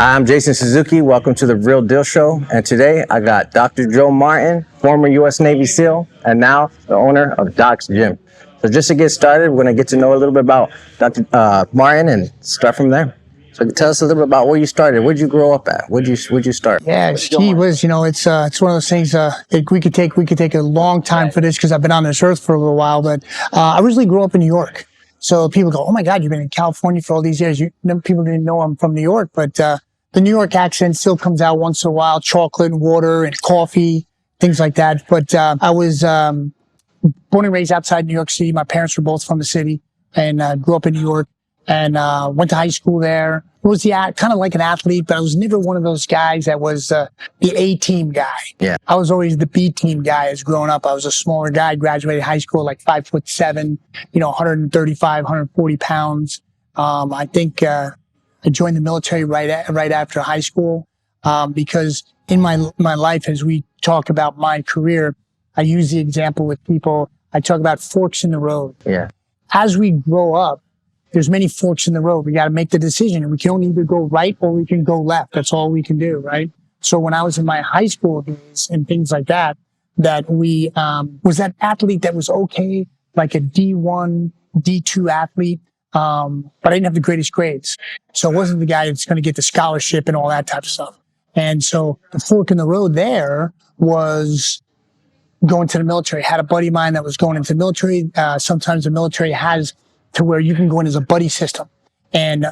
I'm Jason Suzuki. Welcome to the Real Deal Show. And today I got Dr. Joe Martin, former U.S. Navy SEAL, and now the owner of Doc's Gym. So just to get started, we're going to get to know a little bit about Dr. Martin and start from there. So tell us a little bit about where you started. Where'd you grow up at? Where'd you start? Yeah, gee whiz, it's one of those things. We could take a long time for this because I've been on this earth for a little while. But I originally grew up in New York, so people go, "Oh my God, you've been in California for all these years." People didn't know I'm from New York, but the New York accent still comes out once in a while. Chocolate and water and coffee, things like that. But I was born and raised outside New York City. My parents were both from the city, and grew up in New York, and went to high school there. Was kind of like an athlete, but I was never one of those guys that was the A-team guy. Yeah. I was always the B-team guy as growing up. I was a smaller guy, graduated high school like 5'7", 135, 140 pounds. I think I joined the military right after high school because in my life, as we talk about my career, I use the example with people. I talk about forks in the road. Yeah. As we grow up, there's many forks in the road. We got to make the decision. We can only either go right or we can go left. That's all we can do, right? So when I was in my high school days and things like that we was that athlete that was okay, like a D1, D2 athlete, but I didn't have the greatest grades. So I wasn't the guy that's going to get the scholarship and all that type of stuff. And so the fork in the road there was going to the military. I had a buddy of mine that was going into the military. Sometimes the military has to where you can go in as a buddy system. And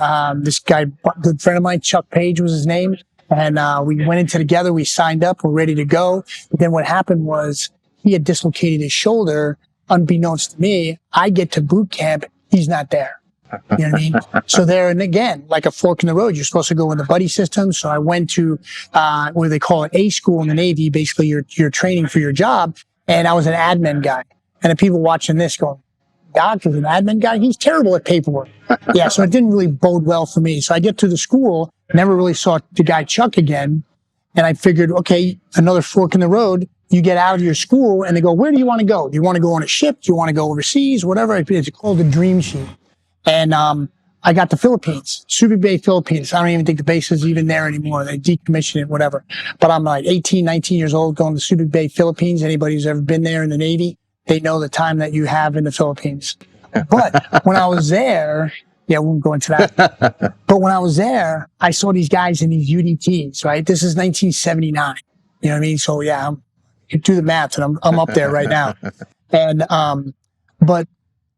this guy, good friend of mine, Chuck Page was his name. And we went into together, we signed up, we're ready to go. But then what happened was he had dislocated his shoulder. Unbeknownst to me, I get to boot camp, he's not there. You know what I mean? So there, and again, like a fork in the road, you're supposed to go in the buddy system. So I went to what they call it, A school in the Navy, basically you're training for your job. And I was an admin guy. And the people watching this going, Doc is an admin guy. He's terrible at paperwork. Yeah, so it didn't really bode well for me. So I get to the school, never really saw the guy Chuck again. And I figured, okay, another fork in the road. You get out of your school and they go, where do you want to go? Do you want to go on a ship? Do you want to go overseas? Whatever. It's called the dream sheet. And I got the Philippines, Subic Bay, Philippines. I don't even think the base is even there anymore. They decommissioned it, whatever. But I'm like 18, 19 years old going to Subic Bay, Philippines. Anybody who's ever been there in the Navy, they know the time that you have in the Philippines. But when I was there, yeah, we won't go into that. But when I was there, I saw these guys in these UDTs, right? This is 1979. You know what I mean? So yeah, you do the math and I'm up there right now. And, but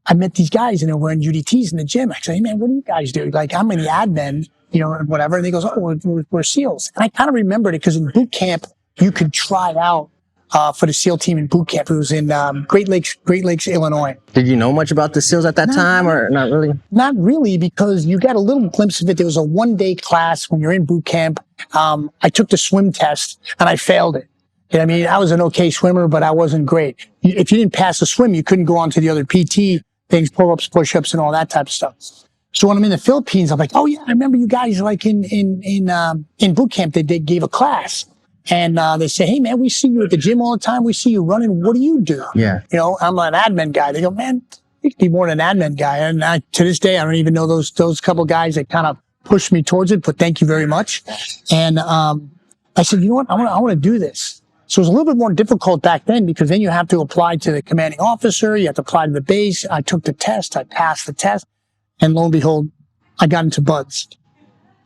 I met these guys and they were wearing UDTs in the gym. I said, hey man, what do you guys do? Like I'm in the admin, and whatever. And he goes, oh, we're SEALs. And I kind of remembered it because in boot camp, you could try out for the SEAL team in boot camp. It was in Great Lakes, Illinois. Did you know much about the SEALs at that time or not really? Not really, because you got a little glimpse of it. There was a one-day class when you're in boot camp. I took the swim test and I failed it. You know what I mean? I was an okay swimmer, but I wasn't great. If you didn't pass the swim, you couldn't go on to the other PT things, pull-ups, push-ups, and all that type of stuff. So when I'm in the Philippines, I'm like, oh yeah, I remember you guys like in boot camp, they gave a class. And they say, hey, man, we see you at the gym all the time. We see you running. What do you do? Yeah. I'm an admin guy. They go, man, you can be more than an admin guy. And to this day, I don't even know those couple guys that kind of pushed me towards it, but thank you very much. And I said, you know what? I want to do this. So it was a little bit more difficult back then because then you have to apply to the commanding officer. You have to apply to the base. I took the test. I passed the test. And lo and behold, I got into buds.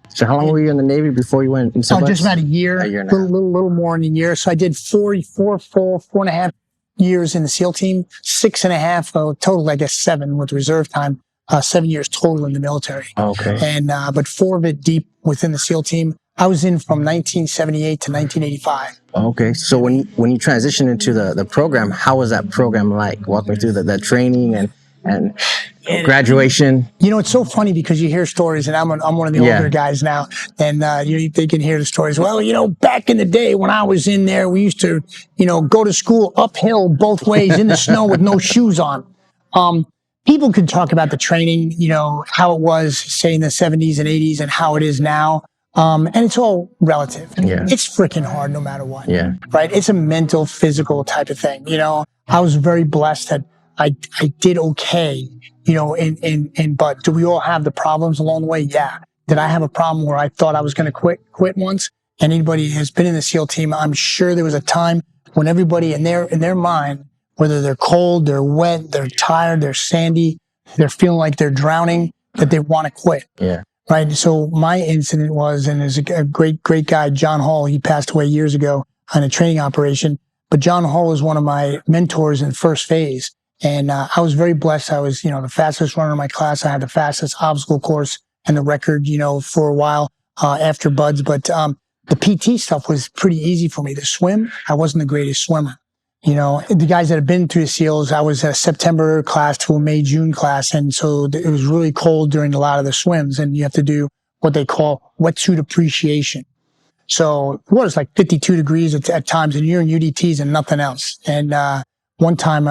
So how long were you in the Navy before you went into buds? Just about a year and a half. Little more than a year. So I did 4 and a half years in the SEAL team, 6.5, total, I guess 7 with reserve time, 7 years total in the military. Okay. And, but 4 of it deep within the SEAL team. I was in from 1978 to 1985. Okay. So when you transitioned into the program, how was that program like? Walk me through that training and graduation. It's so funny because you hear stories, and I'm one of the older guys now, and they can hear the stories. Well, back in the day when I was in there, we used to, go to school uphill both ways in the snow with no shoes on. People could talk about the training, how it was, say, in the 70s and 80s and how it is now. And it's all relative. Yeah. It's freaking hard no matter what. Yeah. Right? It's a mental, physical type of thing. I was very blessed that I did okay, but do we all have the problems along the way? Yeah. did I have a problem where I thought I was going to quit once? And anybody who's been in the SEAL team, I'm sure there was a time when everybody in their mind, whether they're cold, they're wet, they're tired, they're sandy, they're feeling like they're drowning, that they want to quit. Yeah. Right. So my incident was, and there's a great guy, John Hall. He passed away years ago on a training operation. But John Hall was one of my mentors in first phase. And I was very blessed. I was, the fastest runner in my class. I had the fastest obstacle course and the record, for a while after Buds. But the PT stuff was pretty easy for me. The swim, I wasn't the greatest swimmer. The guys that have been through the SEALs, I was a September class to a May, June class. And so it was really cold during a lot of the swims. And you have to do what they call wetsuit appreciation. So the water's like 52 degrees at times, and you're in UDTs and nothing else. And one time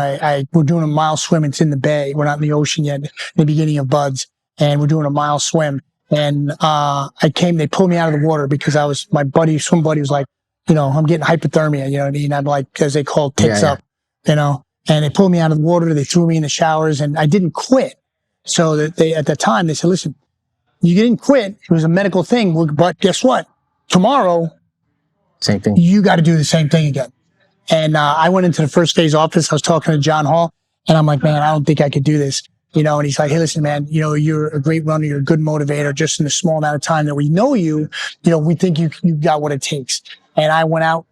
we're doing a mile swim. It's in the bay. We're not in the ocean yet, in the beginning of Buds. And we're doing a mile swim. And they pulled me out of the water because my swim buddy was like, I'm getting hypothermia, you know what I mean? I'm like, as they call it, ticks up, and they pulled me out of the water. They threw me in the showers, and I didn't quit. So that at the time, they said, listen, you didn't quit. It was a medical thing. But guess what? Tomorrow, same thing. You got to do the same thing again. And I went into the first phase office. I was talking to John Hall, and I'm like, man, I don't think I could do this. And he's like, hey, listen, man, you're a great runner. You're a good motivator. Just in the small amount of time that we know you, we think you got what it takes. And I went out,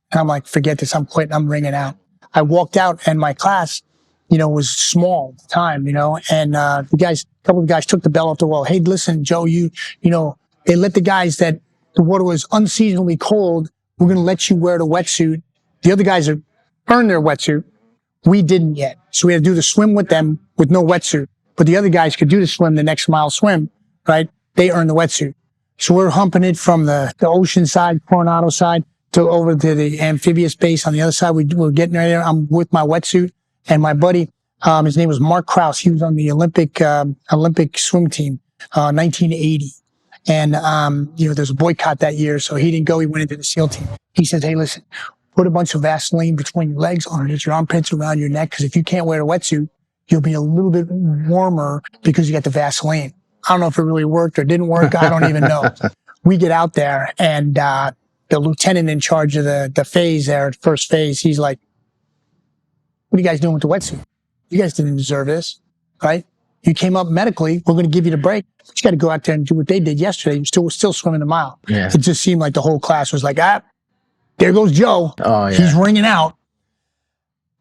and I'm like, forget this. I'm quitting. I'm ringing out. I walked out, and my class, was small at the time, and a couple of guys took the bell off the wall. Hey, listen, Joe, they let the guys that the water was unseasonably cold. We're going to let you wear the wetsuit. The other guys have earned their wetsuit. We didn't yet. So we had to do the swim with them with no wetsuit. But the other guys could do the swim, the next mile swim, right? They earned the wetsuit. So we're humping it from the ocean side, Coronado side, over to the amphibious base on the other side. We're getting right there. I'm with my wetsuit, and my buddy, his name was Mark Krause. He was on the Olympic swim team, 1980. And, there was a boycott that year, so he didn't go. He went into the SEAL team. He says, hey, listen, put a bunch of Vaseline between your legs, underneath your armpits, around your neck, because if you can't wear a wetsuit, you'll be a little bit warmer because you got the Vaseline. I don't know if it really worked or didn't work. I don't even know. We get out there, and the lieutenant in charge of the phase there, first phase, he's like, what are you guys doing with the wetsuit? You guys didn't deserve this, right? You came up medically. We're going to give you the break. But you got to go out there and do what they did yesterday. You're still swimming the mile. Yeah. It just seemed like the whole class was like, there goes Joe. Oh, yeah. He's ringing out.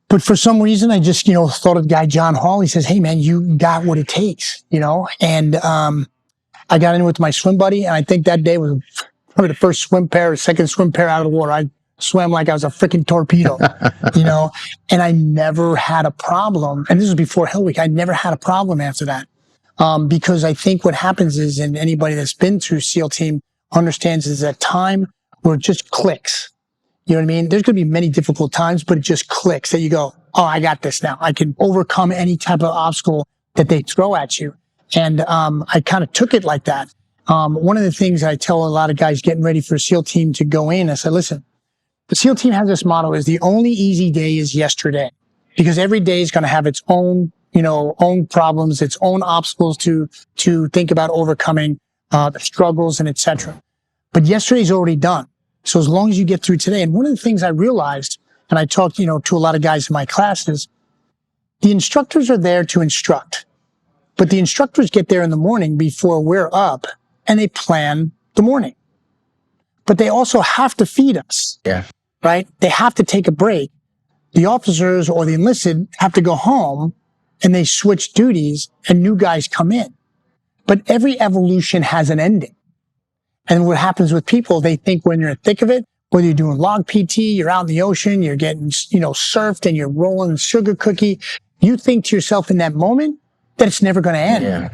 But for some reason, I just, thought of the guy, John Hall. He says, hey, man, you got what it takes, And I got in with my swim buddy, and I think that day was probably the first second swim pair out of the water. I swam like I was a freaking torpedo, And I never had a problem. And this was before Hell Week. I never had a problem after that. Because I think what happens is, and anybody that's been through SEAL team understands, is that time where it just clicks. You know what I mean? There's going to be many difficult times, but it just clicks that you go, oh, I got this now. I can overcome any type of obstacle that they throw at you. And I kind of took it like that. One of the things I tell a lot of guys getting ready for a SEAL team to go in, I said, listen, the SEAL team has this motto: is the only easy day is yesterday, because every day is going to have its own, own problems, its own obstacles to think about overcoming, the struggles and etc. But yesterday's already done. So as long as you get through today, and one of the things I realized, and I talked, to a lot of guys in my classes, the instructors are there to instruct, but the instructors get there in the morning before we're up, and they plan the morning. But they also have to feed us. Yeah. Right? They have to take a break. The officers or the enlisted have to go home, and they switch duties, and new guys come in. But every evolution has an ending. And what happens with people, they think when you're in the thick of it, whether you're doing log PT, you're out in the ocean, you're getting, surfed, and you're rolling sugar cookie, you think to yourself in that moment that it's never going to end. Yeah.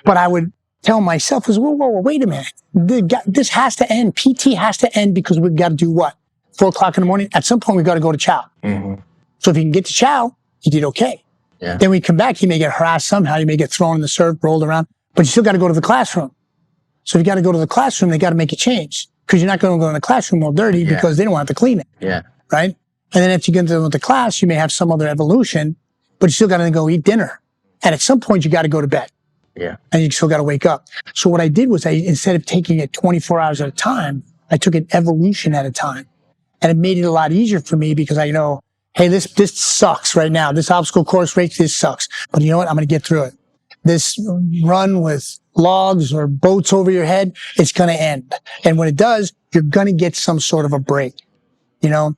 But I would tell myself, whoa, wait a minute. This has to end. PT has to end, because we've got to do what? 4 o'clock in the morning? At some point, we've got to go to chow. Mm-hmm. So if you can get to chow, you did okay. Yeah. Then when you come back, you may get harassed somehow. You may get thrown in the surf, rolled around, but you still got to go to the classroom. So if you got to go to the classroom, they got to make a change, because you're not going to go in the classroom all dirty, because they don't have to clean it. Yeah. Right? And then if you get into the class, you may have some other evolution, but you still got to go eat dinner. And at some point, you got to go to bed. Yeah. And you still got to wake up. So what I did was instead of taking it 24 hours at a time, I took it evolution at a time. And it made it a lot easier for me because I know, hey, this sucks right now. This obstacle course race, this sucks. But you know what? I'm going to get through it. This run with logs or boats over your head, it's going to end. And when it does, you're going to get some sort of a break. You know,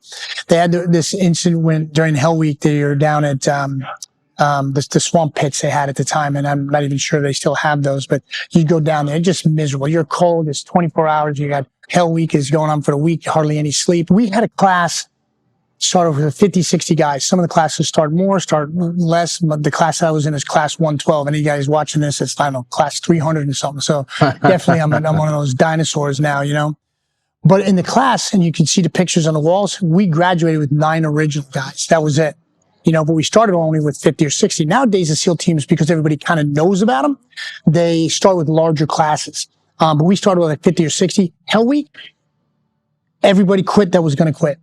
they had this incident during Hell Week, they were down at, the swamp pits they had at the time. And I'm not even sure they still have those, but you go down there, just miserable. You're cold. It's 24 hours. You got Hell Week is going on for the week, hardly any sleep. We had a class start over with 50, 60 guys. Some of the classes start more, start less. The class I was in is class 112. Any guys watching this, it's, I don't know, class 300 and something. So definitely I'm one of those dinosaurs now, you know. But in the class, and you can see the pictures on the walls, we graduated with 9 original guys. That was it. You know, but we started only with 50 or 60. Nowadays, the SEAL teams, because everybody kind of knows about them, they start with larger classes. But we started with like 50 or 60. Hell Week, everybody quit that was going to quit.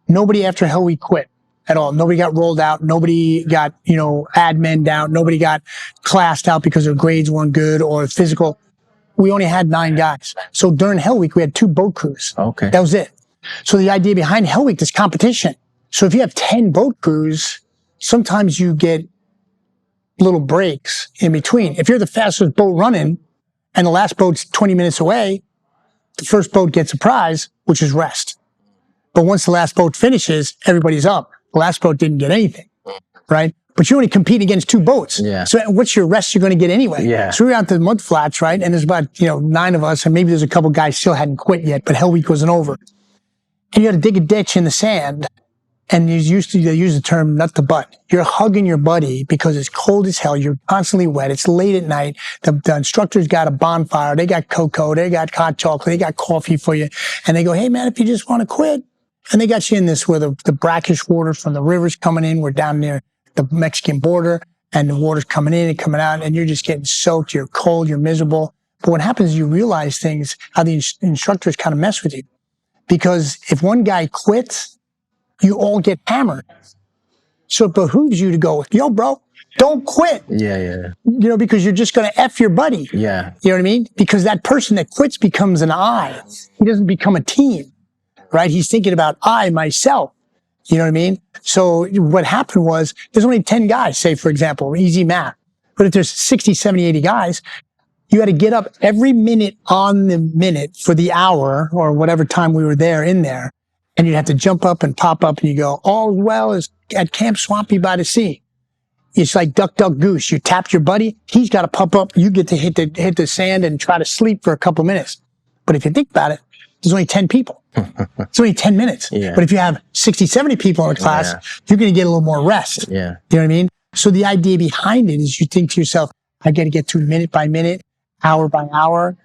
Nobody after Hell Week quit at all. Nobody got rolled out. Nobody got, you know, admin out. Nobody got classed out because their grades weren't good or physical. We only had 9 guys. So during Hell Week, we had 2 boat crews. Okay. That was it. So the idea behind Hell Week is competition. So if you have 10 boat crews, sometimes you get little breaks in between. If you're the fastest boat running and the last boat's 20 minutes away, the first boat gets a prize, which is rest. But once the last boat finishes, everybody's up. The last boat didn't get anything, right? But you only compete against 2 boats. Yeah. So what's your rest you're going to get anyway? Yeah. So we were out to the mud flats, right? And there's about, 9 of us, and maybe there's a couple guys still hadn't quit yet, but Hell Week wasn't over. And you had to dig a ditch in the sand. And they use the term nut to butt. You're hugging your buddy because it's cold as hell. You're constantly wet. It's late at night. The instructor's got a bonfire. They got cocoa. They got hot chocolate. They got coffee for you. And they go, hey, man, if you just want to quit. And they got you in this where the brackish water from the rivers coming in. We're down near the Mexican border and the water's coming in and coming out. And you're just getting soaked. You're cold. You're miserable. But what happens is you realize things, how the instructors kind of mess with you. Because if one guy quits, you all get hammered. So it behooves you to go, yo, bro, don't quit. Yeah. Because you're just going to F your buddy. Yeah. You know what I mean? Because that person that quits becomes an I. He doesn't become a team, right? He's thinking about I, myself. You know what I mean? So what happened was there's only 10 guys, say, for example, easy math. But if there's 60, 70, 80 guys, you had to get up every minute on the minute for the hour or whatever time we were there in there. And you'd have to jump up and pop up and you go, all as well as at Camp Swampy by the Sea. It's like duck, duck, goose. You tap your buddy. He's got to pop up. You get to hit the sand and try to sleep for a couple minutes. But if you think about it, there's only 10 people. It's only 10 minutes. Yeah. But if you have 60, 70 people in a class, you're going to get a little more rest. Yeah. You know what I mean? So the idea behind it is you think to yourself, I got to get through minute by minute, hour by hour,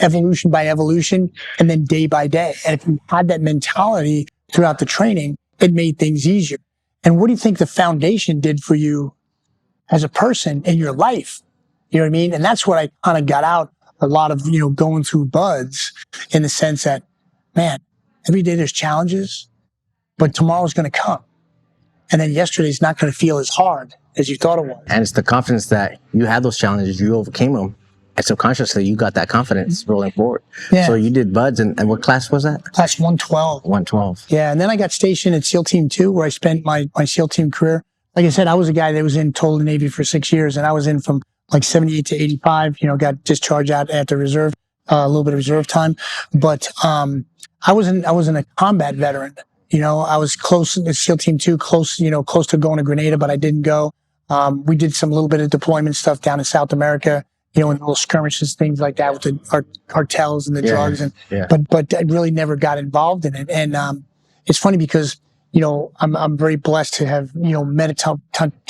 evolution by evolution, and then day by day. And if you had that mentality throughout the training, it made things easier. And what do you think the foundation did for you as a person in your life? You know what I mean? And that's what I kind of got out a lot of, going through buds in the sense that, man, every day there's challenges, but tomorrow's going to come. And then yesterday's not going to feel as hard as you thought it was. And it's the confidence that you had those challenges, you overcame them. And subconsciously, you got that confidence rolling forward. Yeah. So you did buds, and what class was that? Class 112. 112. Yeah, and then I got stationed at SEAL Team 2, where I spent my SEAL Team career. Like I said, I was a guy that was in total Navy for 6 years, and I was in from like 78 to 85. Got discharged out after reserve, a little bit of reserve time. But I wasn't a combat veteran. I was close to SEAL Team 2, close to going to Grenada, but I didn't go. We did some little bit of deployment stuff down in South America. In little skirmishes, things like that with the cartels and the drugs. But I really never got involved in it. And, it's funny because, I'm very blessed to have, met a ton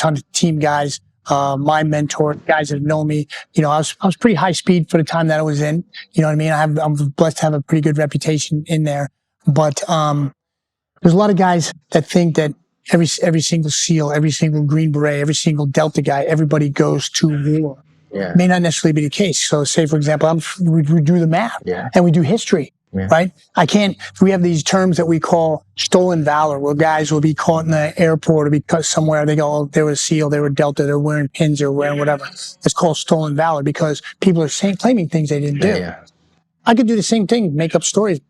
of team guys, my mentor, guys that have known me. I was pretty high speed for the time that I was in. You know what I mean? I'm blessed to have a pretty good reputation in there. But, there's a lot of guys that think that every single SEAL, every single Green Beret, every single Delta guy, everybody goes to war. Yeah. May not necessarily be the case. So say, for example, we do the math and we do history. right? I can't, we have these terms that we call stolen valor, where guys will be caught in the airport or be caught somewhere. They go, oh, they were SEAL, they were Delta, they're wearing pins or wearing whatever. It's called stolen valor because people are claiming things they didn't do. I could do the same thing, make up stories,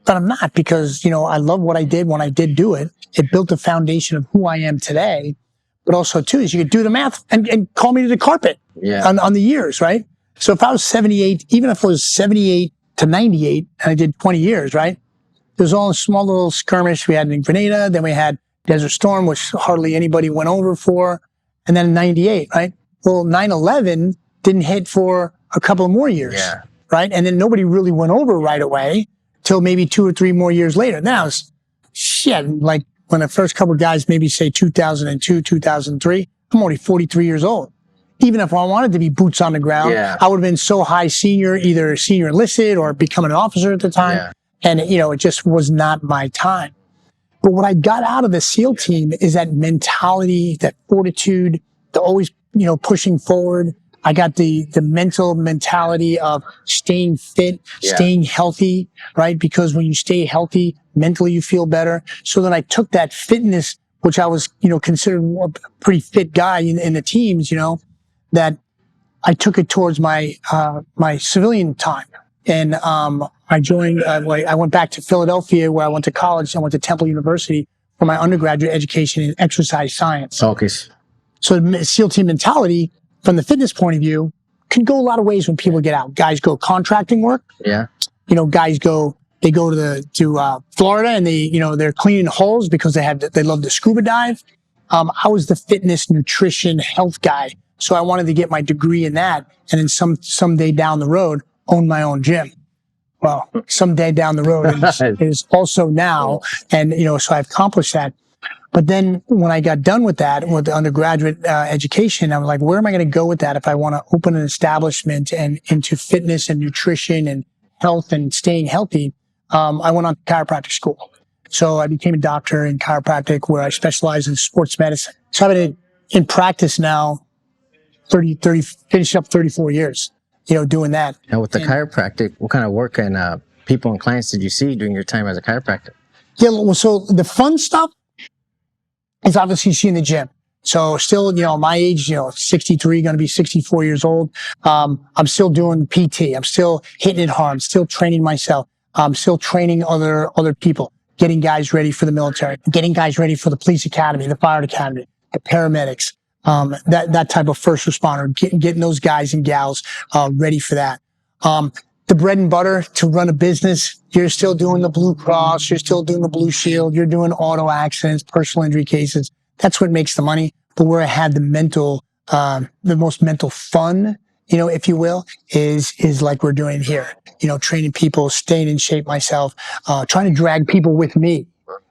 but I'm not, because, I love what I did when I did do it. It built the foundation of who I am today. But also, too, is you could do the math and call me to the carpet on the years, right? So if I was 78, even if I was 78 to 98, and I did 20 years, right? It was all a small little skirmish. We had in Grenada, then we had Desert Storm, which hardly anybody went over for, and then 98, right? Well, 9/11 didn't hit for a couple of more years, right? And then nobody really went over right away till maybe 2 or 3 more years later. Now it's shit, like when the first couple of guys maybe say 2002, 2003, I'm only 43 years old. Even if I wanted to be boots on the ground, I would have been so high senior, either senior enlisted or becoming an officer at the time. And, it just was not my time. But what I got out of the SEAL team is that mentality, that fortitude, the always, pushing forward. I got the mental mentality of staying fit, staying healthy, right? Because when you stay healthy, mentally you feel better. So then I took that fitness, which I was, considered a pretty fit guy in the teams, that I took it towards my civilian time. And I joined, I went back to Philadelphia where I went to college. I went to Temple University for my undergraduate education in exercise science. So the SEAL team mentality, from the fitness point of view, can go a lot of ways when people get out. Guys go contracting work. Guys go to Florida and they're cleaning hulls because they love to scuba dive. I was the fitness, nutrition, health guy. So I wanted to get my degree in that, and then someday down the road, own my own gym. Well, someday down the road is also now, and so I've accomplished that. But then when I got done with that, with the undergraduate education, I was like, where am I going to go with that if I want to open an establishment and into fitness and nutrition and health and staying healthy? I went on to chiropractic school. So I became a doctor in chiropractic where I specialize in sports medicine. So I've been in practice now, finished up 34 years, doing that. And with the chiropractic, what kind of work and people and clients did you see during your time as a chiropractor? Yeah, well, so the fun stuff is obviously you see in the gym. So still, my age, 63, going to be 64 years old. I'm still doing PT. I'm still hitting it hard. I'm still training myself. I'm still training other people, getting guys ready for the military, getting guys ready for the police academy, the fire academy, the paramedics. That type of first responder, getting those guys and gals, ready for that. The bread and butter to run a business, you're still doing the Blue Cross, you're still doing the Blue Shield, you're doing auto accidents, personal injury cases. That's what makes the money. But where I had the most mental fun, if you will, is like we're doing here, training people, staying in shape myself, trying to drag people with me,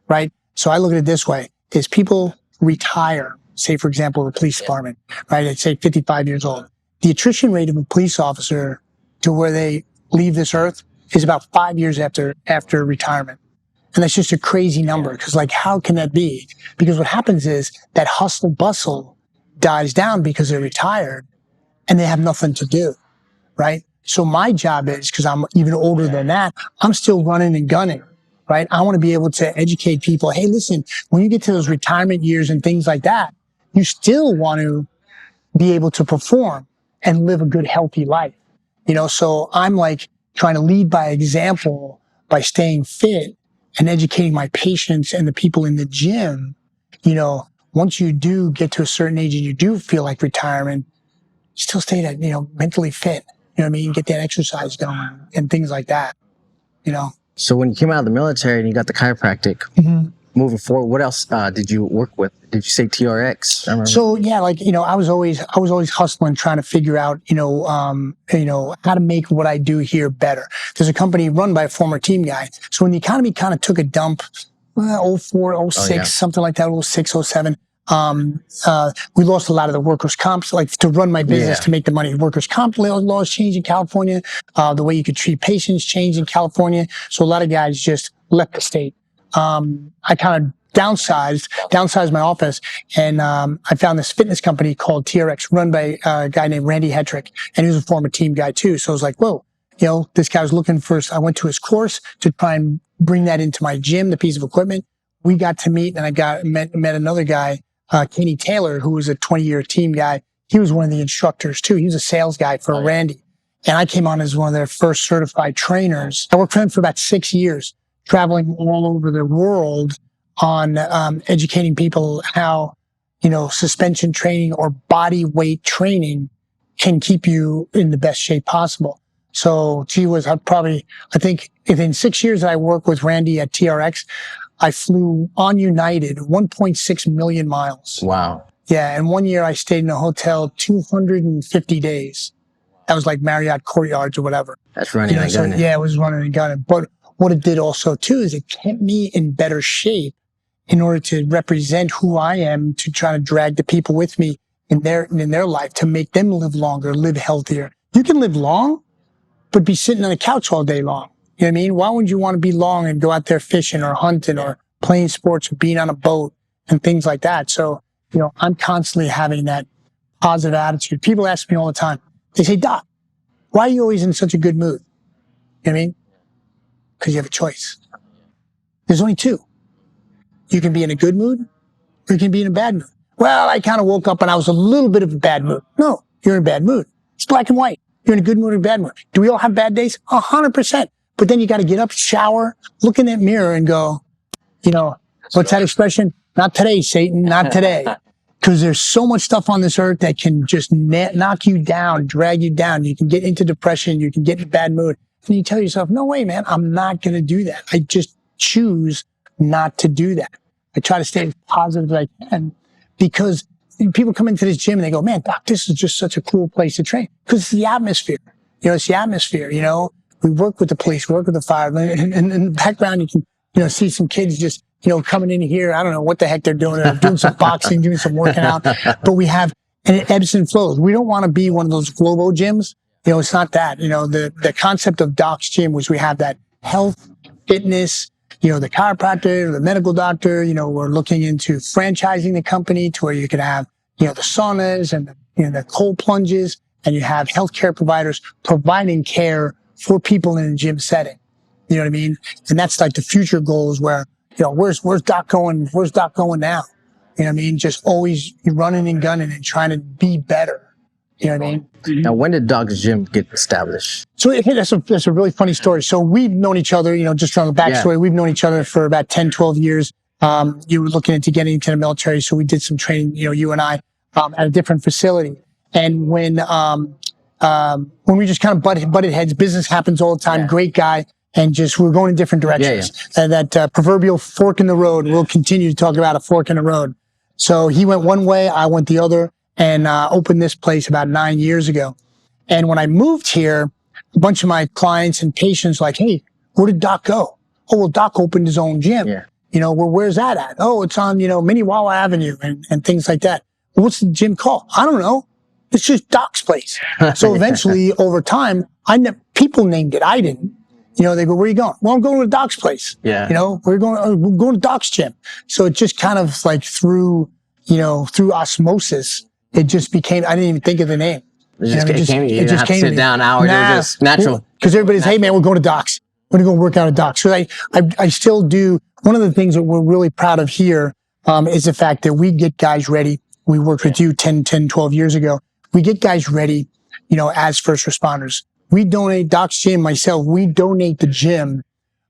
right? So I look at it this way, is people retire, say, for example, the police department, right? I'd say 55 years old. The attrition rate of a police officer to where they leave this earth is about 5 years after retirement. And that's just a crazy number because, how can that be? Because what happens is that hustle bustle dies down because they're retired and they have nothing to do, right? So my job is, because I'm even older than that, I'm still running and gunning, right? I want to be able to educate people. Hey, listen, when you get to those retirement years and things like that, you still want to be able to perform and live a good, healthy life. So I'm trying to lead by example by staying fit and educating my patients and the people in the gym. Once you do get to a certain age and you do feel like retirement, still stay that, mentally fit. You know what I mean? Get that exercise going and things like that, So when you came out of the military and you got the chiropractic, moving forward, what else did you work with? Did you say TRX? So yeah, I was always hustling, trying to figure out, how to make what I do here better. There's a company run by a former team guy. So when the economy kind of took a dump, 04, 06, something like that, 06, 07, we lost a lot of the workers' comp, to run my business, to make the money. Workers' comp laws changed in California. The way you could treat patients changed in California. So a lot of guys just left the state. I kind of downsized my office, and I found this fitness company called TRX, run by a guy named Randy Hetrick, and he was a former team guy too. So I was like, whoa, This guy was looking for, I went to his course to try and bring that into my gym, the piece of equipment. We got to meet, and I met another guy, Kenny Taylor, who was a 20-year team guy. He was one of the instructors too. He was a sales guy for Randy. And I came on as one of their first certified trainers. I worked for them for about 6 years, traveling all over the world on educating people how, suspension training or body weight training can keep you in the best shape possible. So I think within 6 years that I worked with Randy at TRX, I flew on United 1.6 million miles. Wow. Yeah. And 1 year I stayed in a hotel 250 days. That was like Marriott Courtyards or whatever. That's running and gunning. Yeah, it was running and gunning. But what it did also too is it kept me in better shape in order to represent who I am, to try to drag the people with me in their life, to make them live longer, live healthier. You can live long, but be sitting on a couch all day long. You know what I mean? Why would you want to be long and go out there fishing or hunting or playing sports or being on a boat and things like that? So, I'm constantly having that positive attitude. People ask me all the time. They say, Doc, why are you always in such a good mood? You know what I mean? Because you have a choice. There's only two. You can be in a good mood or you can be in a bad mood. Well, I kind of woke up and I was a little bit of a bad mood. No, you're in a bad mood. It's black and white. You're in a good mood or a bad mood. Do we all have bad days? 100%. But then you got to get up, shower, look in that mirror and go, what's that expression? Not today, Satan, not today. Because there's so much stuff on this earth that can just knock you down, drag you down. You can get into depression. You can get in a bad mood. And you tell yourself, no way, man, I'm not going to do that. I just choose not to do that. I try to stay as positive as I can, because people come into this gym and they go, man, Doc, this is just such a cool place to train. Because it's the atmosphere. It's the atmosphere. We work with the police, work with the fire. And in the background, you can, see some kids just, coming in here. I don't know what the heck they're doing. They're doing some boxing, doing some working out. But and it ebbs and flows. We don't want to be one of those Globo gyms. It's not that. The concept of Doc's Gym was we have that health, fitness, the chiropractor, the medical doctor. We're looking into franchising the company to where you could have, the saunas and the cold plunges, and you have healthcare providers providing care for people in a gym setting. You know what I mean? And that's like the future goals where, where's Doc going? Where's Doc going now? You know what I mean? Just always running and gunning and trying to be better. You know what I mean? Now, when did Doc's Gym get established? So that's a really funny story. So we've known each other, just from the backstory, we've known each other for about 10, 12 years. You were looking into getting into the military. So we did some training, you and I, at a different facility. And when we just kind of butted heads, business happens all the time. Great guy. And just, we're going in different directions. And that proverbial fork in the road, we'll continue to talk about a fork in the road. So he went one way, I went the other, and opened this place about 9 years ago. And when I moved here, a bunch of my clients and patients were like, hey, where did Doc go? Oh, well, Doc opened his own gym. Well, where's that at? Oh, it's on, Minnewawa Avenue and things like that. Well, what's the gym called? I don't know. It's just Doc's place. So eventually, over time, people named it. I didn't. They go, where are you going? Well, I'm going to Doc's place. We're going to Doc's Gym. So it just kind of like through osmosis, it just became, I didn't even think of the name. It came. You didn't have to sit down hours. It was just natural. Because everybody's, hey man, we're going to Doc's. We're going to go work out at Doc's. So I still do. One of the things that we're really proud of here, is the fact that we get guys ready. We worked with you 10, 12 years ago. We get guys ready, as first responders. We donate Doc's Gym, myself, we donate the gym,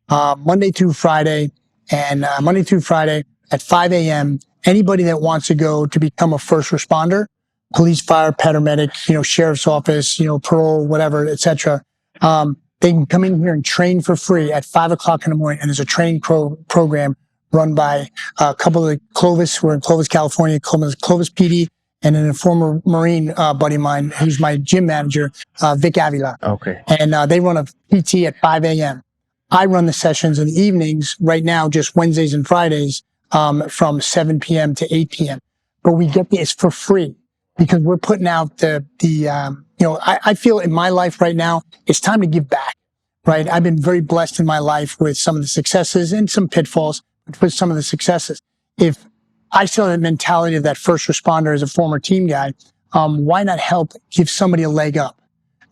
Monday through Friday at 5 a.m. Anybody that wants to go to become a first responder, police, fire, paramedic, sheriff's office, parole, whatever, etc. They can come in here and train for free at 5 o'clock in the morning. And there's a training program run by a couple of Clovis. We're in Clovis, California, Clovis PD, and then a former Marine buddy of mine, who's my gym manager, Vic Avila. Okay. And they run a PT at 5 a.m. I run the sessions in the evenings, right now, just Wednesdays and Fridays, from 7 p.m. to 8 p.m. But we get this for free because we're putting out I feel in my life right now, it's time to give back, right? I've been very blessed in my life with some of the successes and some pitfalls, but with some of the successes. If I still have the mentality of that first responder as a former team guy, why not help give somebody a leg up?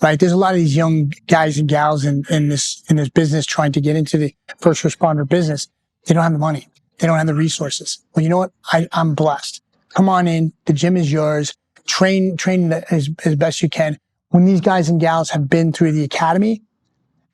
right? There's a lot of these young guys and gals in this business trying to get into the first responder business. They don't have the money. They don't have the resources. Well, you know what? I'm blessed. Come on in. The gym is yours. Train as best you can. When these guys and gals have been through the academy,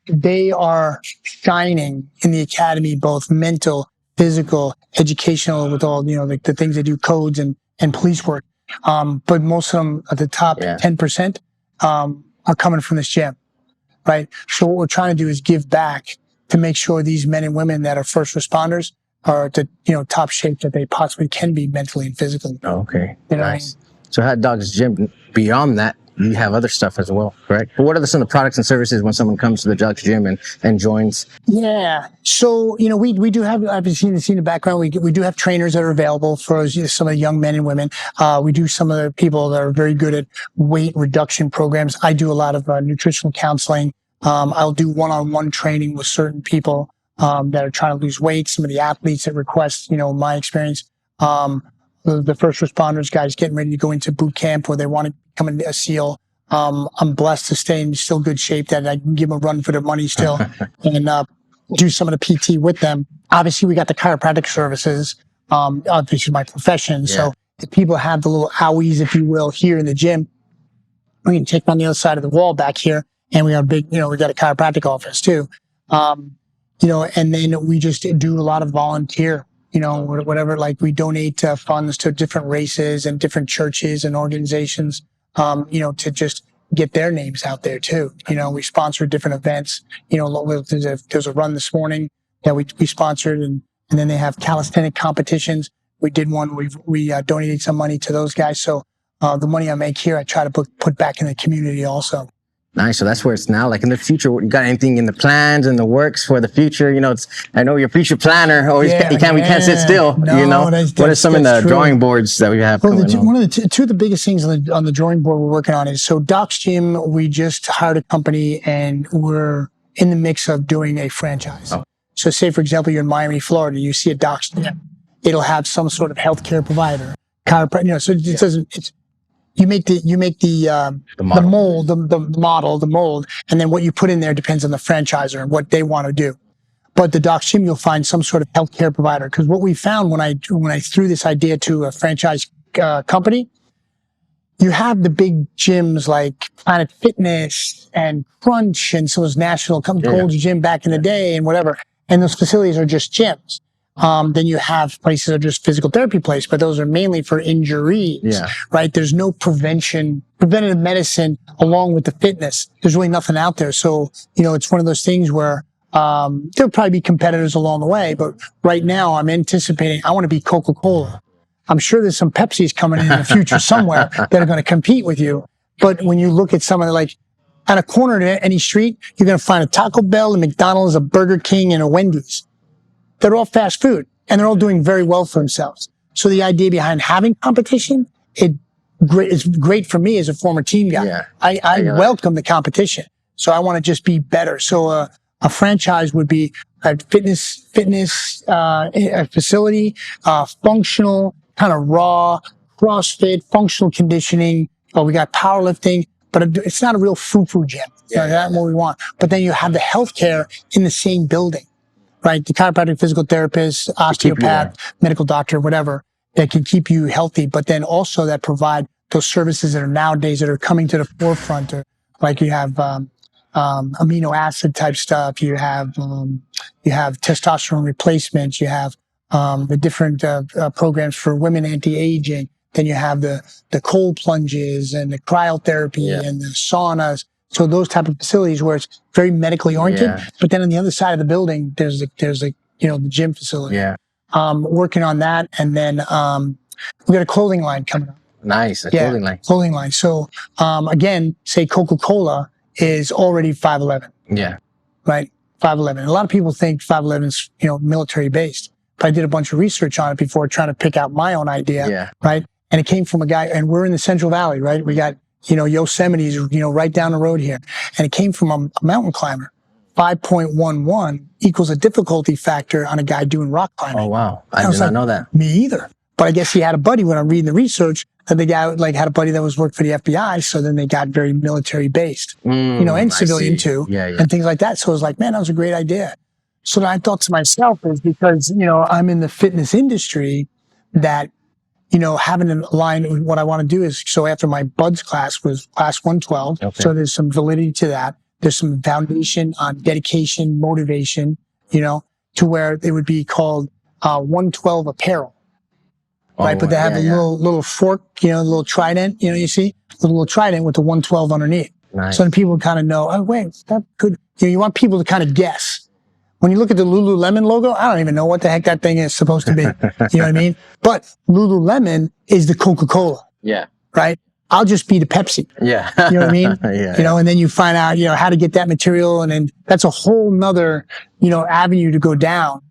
they are shining in the academy, both mental, physical, educational, with all, the things they do, codes and police work. But most of them, at the top 10%, are coming from this gym, right? So what we're trying to do is give back to make sure these men and women that are first responders are at the, top shape that they possibly can be mentally and physically. Okay, You know what I nice. So at Doc's Gym, beyond that, you have other stuff as well, correct? But what are some of the products and services when someone comes to the Doc's Gym and joins? Yeah. So, we do have, I've seen the background. We do have trainers that are available for some of the young men and women. We do some of the people that are very good at weight reduction programs. I do a lot of nutritional counseling. I'll do one-on-one training with certain people that are trying to lose weight. Some of the athletes that request, my experience. The first responders, guys getting ready to go into boot camp or they want to become a SEAL. I'm blessed to stay in still good shape that I can give them a run for their money still and do some of the PT with them. Obviously, we got the chiropractic services. Obviously, my profession. So if people have the little owies, if you will, here in the gym, we can take on the other side of the wall back here. And we got a big, we got a chiropractic office too. And then we just do a lot of volunteer. Whatever, like we donate funds to different races and different churches and organizations, to just get their names out there too. We sponsor different events. There's a run this morning that we sponsored and then they have calisthenic competitions. We did one. We donated some money to those guys. So, the money I make here, I try to put back in the community also. Nice. So that's where it's now. Like in the future, you got anything in the plans and the works for the future? I know you're a future planner. We can't sit still. No, what are some of the drawing boards that we have? Well, one of the two of the biggest things on the drawing board we're working on is Doc's Gym. We just hired a company and we're in the mix of doing a franchise. Oh. So, say for example, you're in Miami, Florida, you see a Doc's Gym. It'll have some sort of healthcare provider, chiropractor. So it doesn't. You make the mold, and then what you put in there depends on the franchisor and what they want to do. But the Doc's Gym, you'll find some sort of healthcare provider. Because what we found when I threw this idea to a franchise company, you have the big gyms like Planet Fitness and Crunch and some of those national Gold's Gym back in the day and whatever, and those facilities are just gyms. Then you have places that are just physical therapy places, but those are mainly for injuries, right? There's no preventative medicine along with the fitness. There's really nothing out there. So, it's one of those things where, there'll probably be competitors along the way, but right now I'm anticipating, I want to be Coca-Cola. I'm sure there's some Pepsis coming in the future somewhere that are going to compete with you. But when you look at some of at a corner of any street, you're going to find a Taco Bell, a McDonald's, a Burger King, and a Wendy's. They're all fast food and they're all doing very well for themselves. So the idea behind having competition, it's great for me as a former team guy. Yeah. I welcome the competition. So I want to just be better. So a franchise would be a fitness a facility, functional, kind of raw, CrossFit, functional conditioning. We got powerlifting, but it's not a real foo-foo gym. That's what we want. But then you have the healthcare in the same building. Right, the chiropractic, physical therapist, osteopath, medical doctor, whatever, that can keep you healthy, but then also that provide those services that are nowadays that are coming to the forefront. Like you have amino acid type stuff, you have testosterone replacements, you have the different programs for women anti-aging. Then you have the cold plunges and the cryotherapy and the saunas. So those type of facilities where it's very medically oriented, but then on the other side of the building, there's the gym facility. Working on that. And then, we got a clothing line coming up. Nice. Clothing line. So, again, say Coca-Cola is already 5'11". Yeah. Right. 5'11". A lot of people think 5'11" is, military based, but I did a bunch of research on it before trying to pick out my own idea. Yeah. Right. And it came from a guy, and we're in the Central Valley, right? We got, Yosemite's, right down the road here. And it came from a mountain climber. 5.11 equals a difficulty factor on a guy doing rock climbing. Oh, wow. I did not know that. Me either. But I guess he had a buddy when I'm reading the research that the guy like had a buddy that was worked for the FBI. So then they got very military based, and civilian too, and things like that. So it was like, man, that was a great idea. So then I thought to myself is because, I'm in the fitness industry that, having a line, what I want to do is, so after my BUDS class was class 112. Okay. So there's some validity to that. There's some foundation on dedication, motivation, to where it would be called 112 Apparel. Right, but they have a little fork, a little trident, you see, a little trident with the 112 underneath. Nice. So then people kind of know, oh, wait, that could, you want people to kind of guess. When you look at the Lululemon logo, I don't even know what the heck that thing is supposed to be. You know what I mean? But Lululemon is the Coca-Cola. Yeah. Right? I'll just be the Pepsi. Yeah. You know what I mean? And then you find out, how to get that material. And then that's a whole nother, avenue to go down,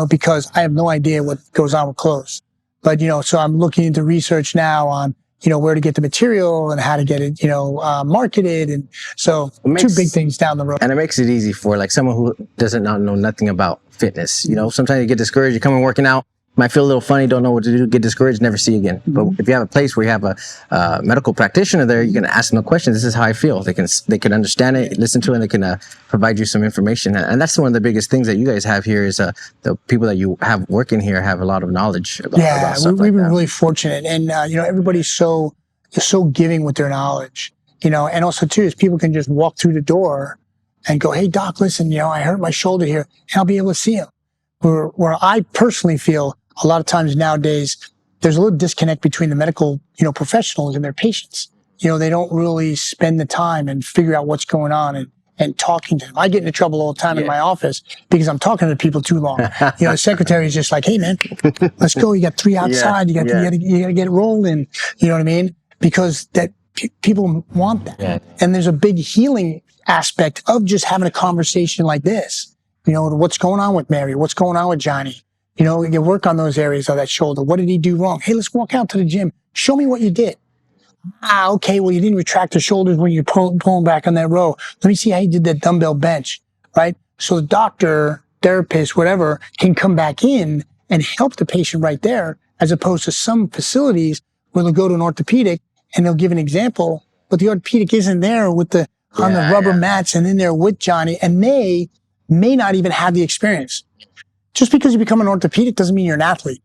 because I have no idea what goes on with clothes. But, so I'm looking into research now on, where to get the material and how to get it, marketed. And so two big things down the road. And it makes it easy for like someone who doesn't know nothing about fitness. Sometimes you get discouraged, you come and working out, might feel a little funny, don't know what to do, get discouraged, never see again. Mm-hmm. But if you have a place where you have a medical practitioner there, you can ask them a question. This is how I feel. They can understand it, listen to it, and they can provide you some information. And that's one of the biggest things that you guys have here is the people that you have working here have a lot of knowledge about stuff we've been really fortunate. And, everybody's so giving with their knowledge, and also too is people can just walk through the door and go, hey, doc, listen, I hurt my shoulder here, and I'll be able to see them. Where I personally feel a lot of times nowadays, there's a little disconnect between the medical, professionals and their patients. They don't really spend the time and figure out what's going on and talking to them. I get into trouble all the time in my office because I'm talking to people too long. The secretary is just like, hey, man, let's go. You got 3 outside. You got to get it rolling. You know what I mean? Because that people want that. Yeah. And there's a big healing aspect of just having a conversation like this. What's going on with Mary? What's going on with Johnny? You work on those areas of that shoulder. What did he do wrong? Hey, let's walk out to the gym. Show me what you did. Okay. Well, you didn't retract the shoulders when you're pulling back on that row. Let me see how you did that dumbbell bench, right? So the doctor, therapist, whatever, can come back in and help the patient right there, as opposed to some facilities where they'll go to an orthopedic and they'll give an example, but the orthopedic isn't there with the rubber mats and in there with Johnny, and they may not even have the experience. Just because you become an orthopedic doesn't mean you're an athlete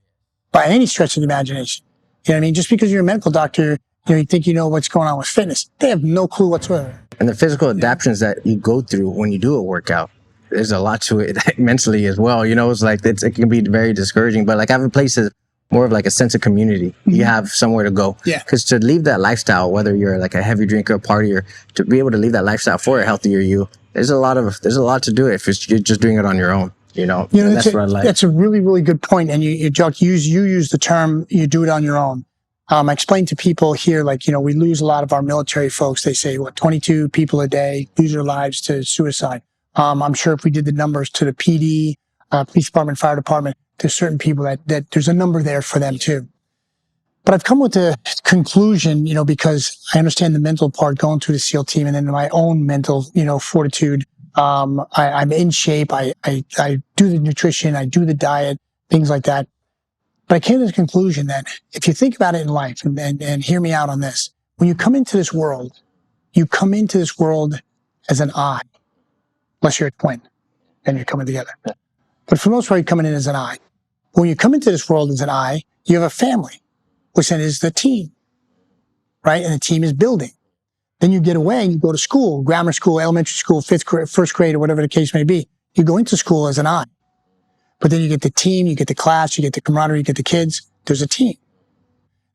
by any stretch of the imagination. You know what I mean? Just because you're a medical doctor, you think you know what's going on with fitness. They have no clue whatsoever. And the physical adaptations that you go through when you do a workout, there's a lot to it mentally as well. It's like, it can be very discouraging, but like having places more of like a sense of community. Mm-hmm. You have somewhere to go. Yeah. Because to leave that lifestyle, whether you're like a heavy drinker, a partier, to be able to leave that lifestyle for a healthier you, there's a lot to do if you're just doing it on your own. That's what I like. That's a really, really good point. And you use the term, you do it on your own. I explain to people here, like, we lose a lot of our military folks. They say, 22 people a day lose their lives to suicide. I'm sure if we did the numbers to the PD, police department, fire department, there's certain people that there's a number there for them too. But I've come with the conclusion, because I understand the mental part going through the SEAL team and then my own mental, fortitude. I'm in shape. I do the nutrition. I do the diet, things like that. But I came to the conclusion that if you think about it in life and hear me out on this, when you come into this world, you come into this world as an I, unless you're a twin and you're coming together. But for the most part, you're coming in as an I. When you come into this world as an I, you have a family, which then is the team, right? And the team is building. Then you get away and you go to school, grammar school, elementary school, first grade, or whatever the case may be. You go into school as an I. But then you get the team, you get the class, you get the camaraderie, you get the kids. There's a team.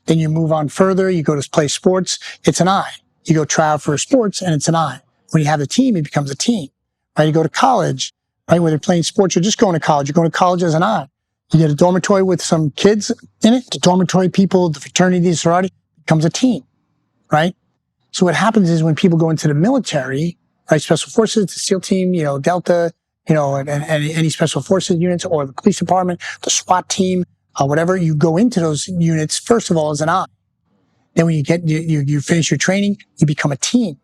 Then you move on further. You go to play sports. It's an I. You go try out for sports and it's an I. When you have a team, it becomes a team, right? You go to college, right? Where they're playing sports, you're just going to college. You're going to college as an I. You get a dormitory with some kids in it. The dormitory people, the fraternity, the sorority, becomes a team, right? So what happens is when people go into the military, right, special forces, the SEAL team, Delta, and any special forces units or the police department, the SWAT team, whatever, you go into those units, first of all, as an I. Then when you finish your training, you become a team.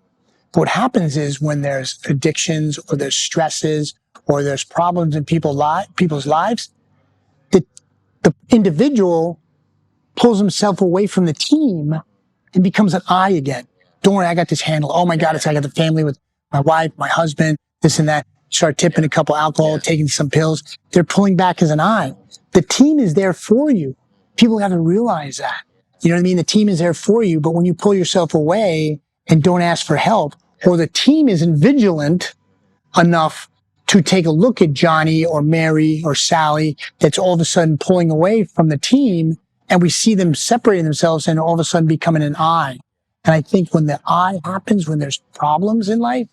But what happens is when there's addictions or there's stresses or there's problems in people's lives, the individual pulls himself away from the team and becomes an I again. Don't worry, I got this handle. Oh my God, I got the family with my wife, my husband, this and that. Start tipping a couple alcohol, taking some pills. They're pulling back as an I. The team is there for you. People have to realize that. You know what I mean? The team is there for you, but when you pull yourself away and don't ask for help, or the team isn't vigilant enough to take a look at Johnny or Mary or Sally that's all of a sudden pulling away from the team, and we see them separating themselves and all of a sudden becoming an I. And I think when the I happens, when there's problems in life,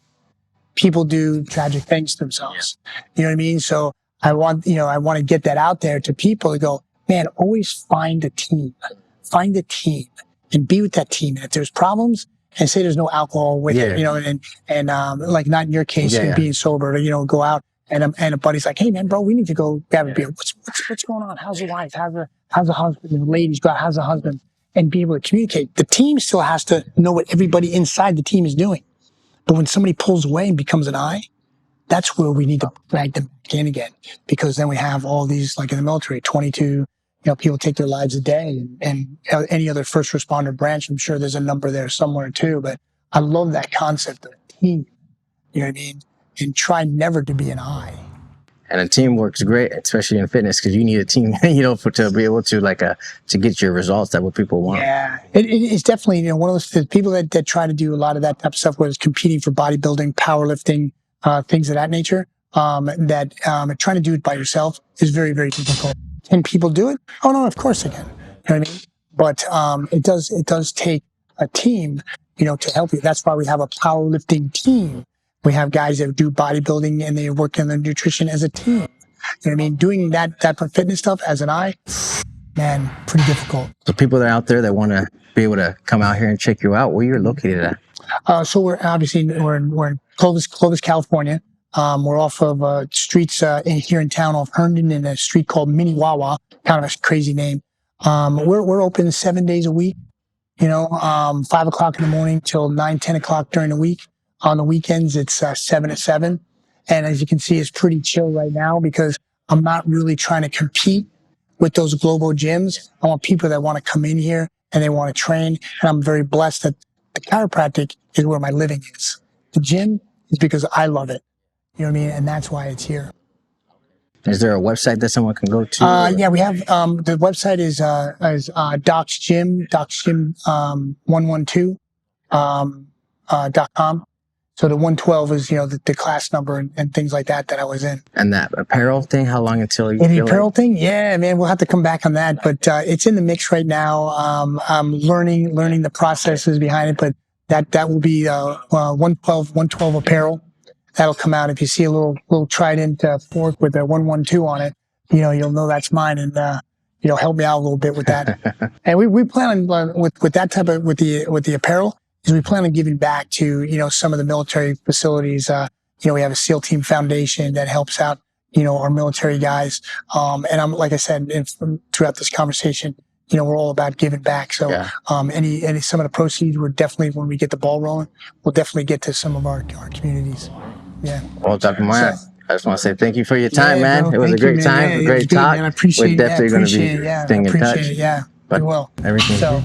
people do tragic things to themselves. You know what I mean? So I want to get that out there to people to go, man, always find a team and be with that team. And if there's problems, and say there's no alcohol with it, and like not in your case, being sober, go out and a buddy's like, hey man, bro, we need to go grab a beer. What's going on? How's your wife? How's the husband? The ladies go out, how's the husband? And be able to communicate. The team still has to know what everybody inside the team is doing. But when somebody pulls away and becomes an I, that's where we need to drag them back in again. Because then we have all these, like in the military, 22, people take their lives a day, and any other first responder branch, I'm sure there's a number there somewhere too. But I love that concept of team, you know what I mean? And try never to be an I. And a team works great, especially in fitness, because you need a team, to be able to to get your results that what people want. Yeah, it's definitely one of those people that try to do a lot of that type of stuff, whether it's competing for bodybuilding, powerlifting, things of that nature. Trying to do it by yourself is very, very difficult. Can people do it? Oh no, of course they can. You know what I mean? But it does take a team, to help you. That's why we have a powerlifting team. We have guys that do bodybuilding and they work on their nutrition as a team. You know what I mean? Doing that type of fitness stuff as an I, man, pretty difficult. So people that are out there that want to be able to come out here and check you out, where you're located at? So we're in Clovis, California. We're off of streets here in town off Herndon in a street called Minnewawa, kind of a crazy name. We're open 7 days a week, 5 o'clock in the morning till 9, 10 o'clock during the week. On the weekends, it's 7 to 7. And as you can see, it's pretty chill right now because I'm not really trying to compete with those global gyms. I want people that want to come in here and they want to train. And I'm very blessed that the chiropractic is where my living is. The gym is because I love it. You know what I mean? And that's why it's here. Is there a website that someone can go to? Yeah, we have, the website is Doc's Gym, 112.com. So the 112 is, the class number and things like that I was in. And that apparel thing, how long until you the apparel thing? Yeah, man, we'll have to come back on that. But it's in the mix right now. I'm learning the processes behind it. But that will be 112 apparel. That'll come out. If you see a little trident fork with a 112 on it, you'll know that's mine. And help me out a little bit with that. And we plan on with that type of with the apparel. Is we plan on giving back to, some of the military facilities. We have a SEAL Team Foundation that helps out, our military guys. And I'm, like I said, throughout this conversation, we're all about giving back. So, any some of the proceeds, we're definitely, when we get the ball rolling, we'll definitely get to some of our communities. Yeah. Well, Dr. Meyer, I just want to say thank you for your time, man. Bro, it was a great time, a great talk. Man. I appreciate We're definitely going to be staying in touch. Yeah, But we will. everything. So.